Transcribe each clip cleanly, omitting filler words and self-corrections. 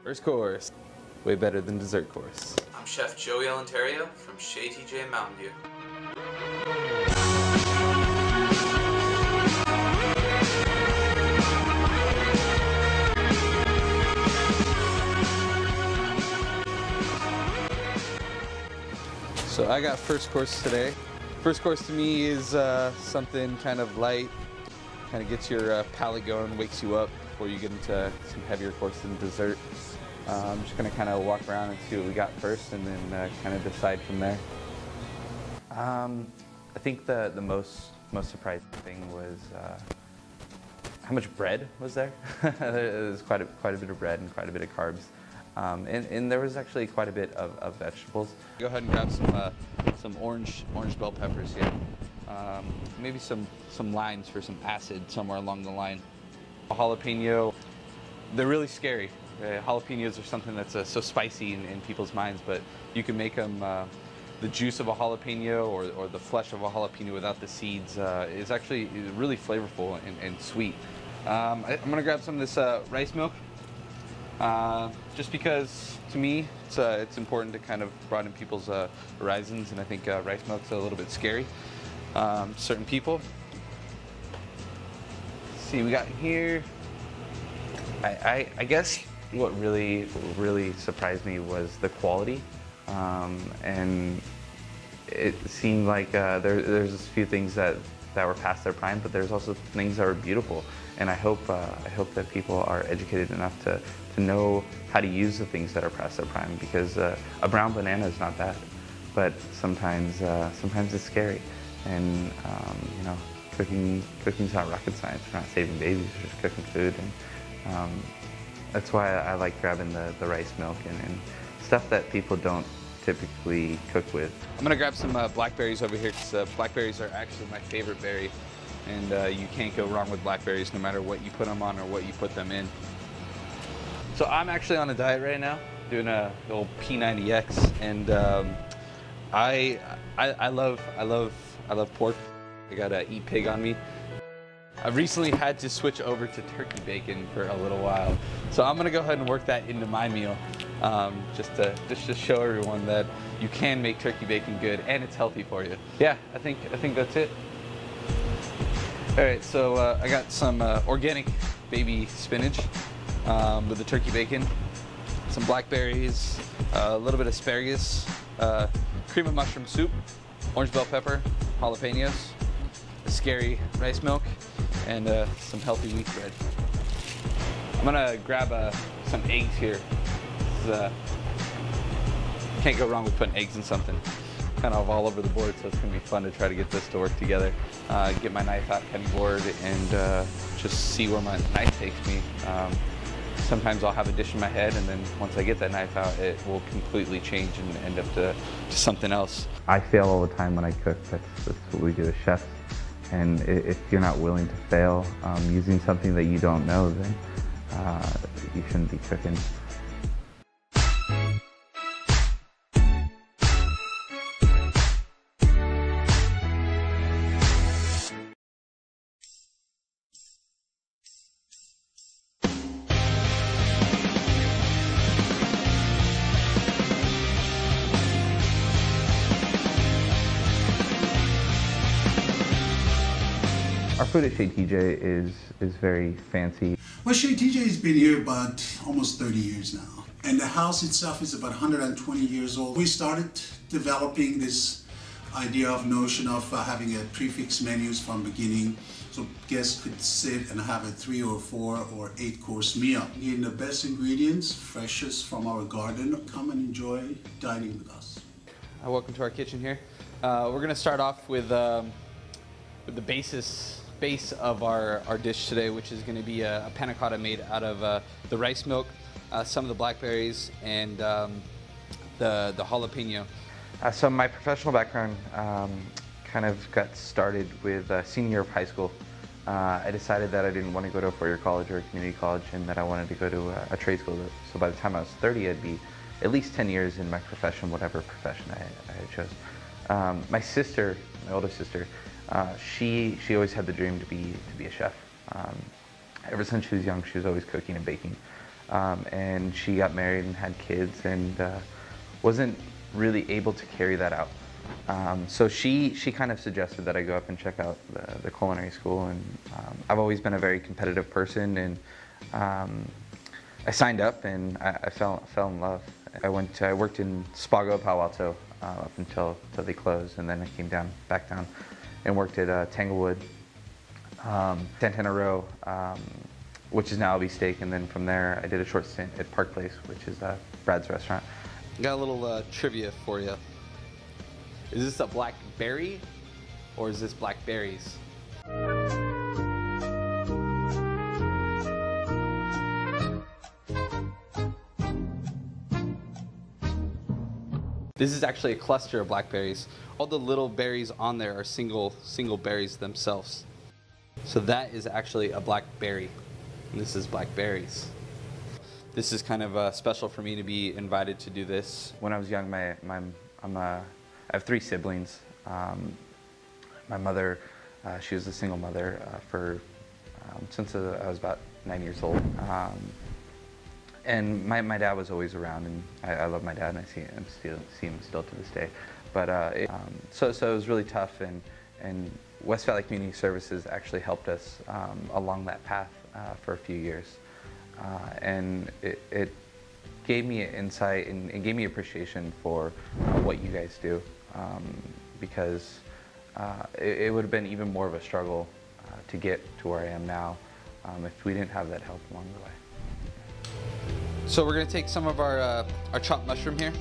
First course, way better than dessert course. I'm Chef Joey Elenterio from Chez in Mountain View. So I got first course today. First course to me is something kind of light, kind of gets your palate going, wakes you up before you get into some heavier course than dessert. I'm just gonna kind of walk around and see what we got first, and then kind of decide from there. I think the most surprising thing was how much bread was there. There was quite a bit of bread and quite a bit of carbs, and there was actually quite a bit of vegetables. Go ahead and grab some orange bell peppers here. Maybe some limes for some acid somewhere along the line. A jalapeno, they're really scary. Jalapenos are something that's so spicy in people's minds, but you can make them, the juice of a jalapeno or the flesh of a jalapeno without the seeds is actually really flavorful and sweet. I'm gonna grab some of this rice milk, just because to me it's important to kind of broaden people's horizons, and I think rice milk's a little bit scary. Certain people. Let's see, we got here. I guess what really surprised me was the quality, and it seemed like there's a few things that were past their prime, but there's also things that were beautiful. And I hope that people are educated enough to know how to use the things that are past their prime, because a brown banana is not bad, but sometimes it's scary. And you know, cooking's not rocket science. We're not saving babies, we're just cooking food. And that's why I like grabbing the rice milk and stuff that people don't typically cook with. I'm gonna grab some blackberries over here, because blackberries are actually my favorite berry, and you can't go wrong with blackberries no matter what you put them on or what you put them in. So I'm actually on a diet right now, doing the old P90X, and I love pork. I gotta eat pig on me. I've recently had to switch over to turkey bacon for a little while, so I'm gonna go ahead and work that into my meal, just to show everyone that you can make turkey bacon good and it's healthy for you. Yeah, I think that's it. All right, so I got some organic baby spinach with the turkey bacon, some blackberries, a little bit of asparagus, cream of mushroom soup, orange bell pepper, jalapenos, scary rice milk, and some healthy wheat bread. I'm gonna grab some eggs here. Can't go wrong with putting eggs in something. Kind of all over the board, so it's gonna be fun to try to get this to work together. Get my knife out, cutting board, and just see where my knife takes me. Sometimes I'll have a dish in my head, and then once I get that knife out, it will completely change and end up to something else. I fail all the time when I cook. That's what we do as chefs. And if you're not willing to fail using something that you don't know, then you shouldn't be cooking. Our food at Chez is very fancy. Well, Chez has been here about almost 30 years now. And the house itself is about 120 years old. We started developing this idea of notion of having a prefix menus from beginning, so guests could sit and have a 3 or 4 or 8 course meal. Getting the best ingredients, freshest from our garden. Come and enjoy dining with us. Welcome to our kitchen here. We're gonna start off with the base of our dish today, which is going to be a panna cotta made out of the rice milk, some of the blackberries, and the jalapeno. So my professional background kind of got started with senior year of high school. I decided that I didn't want to go to a four-year college or a community college, and that I wanted to go to a trade school. So by the time I was 30, I'd be at least 10 years in my profession, whatever profession I had chose. My sister, my older sister, she always had the dream to be a chef. Ever since she was young, she was always cooking and baking. and she got married and had kids, and wasn't really able to carry that out. So she kind of suggested that I go up and check out the culinary school, and I've always been a very competitive person, and I signed up, and I fell in love. I worked in Spago, Palo Alto up until they closed, and then I came back down and worked at Tanglewood, Santana Row, which is now Albee Steak, and then from there I did a short stint at Park Place, which is Brad's restaurant. Got a little trivia for you. Is this a blackberry or is this blackberries? This is actually a cluster of blackberries. All the little berries on there are single berries themselves. So that is actually a blackberry. And this is blackberries. This is kind of special for me to be invited to do this. When I was young, I have 3 siblings. My mother, she was a single mother since I was about 9 years old. And my dad was always around, and I love my dad, and I see him still to this day. But so it was really tough, and West Valley Community Services actually helped us along that path for a few years, and it gave me insight and gave me appreciation for what you guys do, because it would have been even more of a struggle to get to where I am now if we didn't have that help along the way. So we're going to take some of our chopped mushroom here,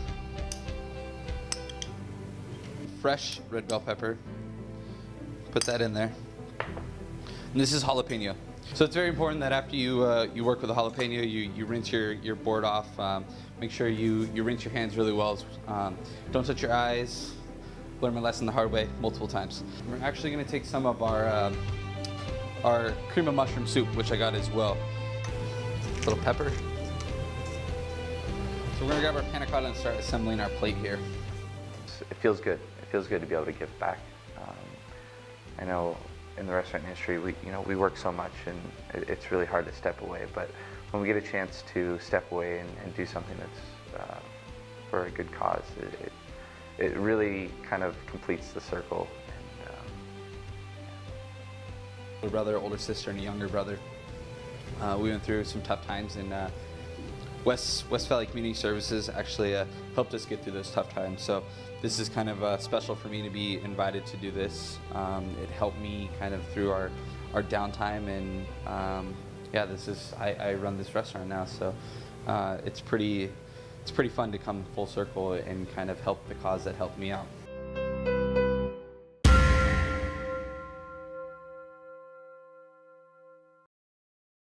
fresh red bell pepper, put that in there, and this is jalapeno. So it's very important that after you work with a jalapeno, you rinse your board off. Make sure you rinse your hands really well. Don't touch your eyes. Learned my lesson the hard way multiple times. We're actually going to take some of our cream of mushroom soup, which I got as well. A little pepper. So we're going to grab our panna cotta and start assembling our plate here. It feels good. It feels good to be able to give back. I know in the restaurant industry, we work so much, and it's really hard to step away. But when we get a chance to step away and do something that's for a good cause, it really kind of completes the circle. A brother, older sister, and a younger brother. We went through some tough times, and West Valley Community Services actually helped us get through those tough times. So this is kind of special for me to be invited to do this. It helped me kind of through our downtime, and yeah, I run this restaurant now, so it's pretty fun to come full circle and kind of help the cause that helped me out.